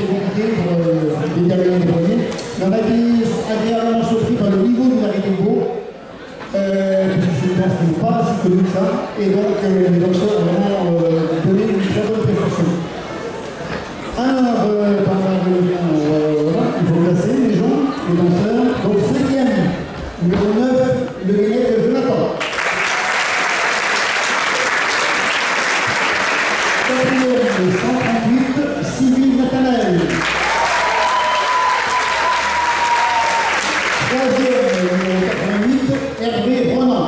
c'est compliqué pour déterminer les premiers. Mais on a été agréablement surpris par le niveau de Marie Guilbault. Je pense qu'il n'est pas si connu que ça. Et donc, les danseurs ont vraiment donné une très bonne prestation. Alors, voilà, il faut classer les gens, les danseurs. Donc, 5e, numéro 9, le Guinée de Jonathan. 4e, 138, Sylvie Nathanaël. 3e, numéro 88, Hervé Ronan.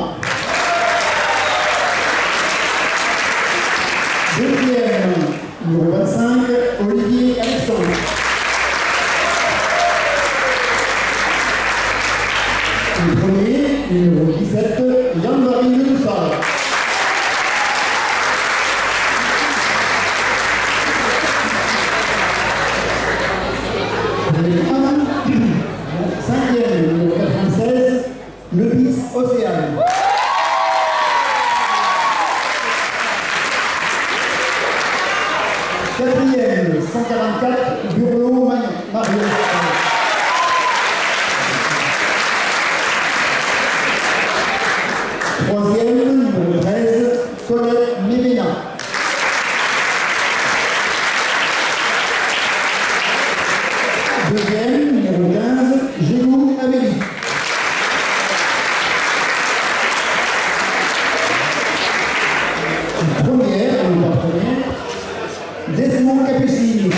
2e, numéro 25, Olivier Alexandre. 1er, numéro 17, Yann-Marie Ledoussard. 5e, numéro 96, Le Bis Océane. 4e, 144, Burlot Marion. 3e, numéro 13, Colette Méména. 2e, numéro 15, Génou Amélie. 1er, numéro 1er, Desmond Capucine.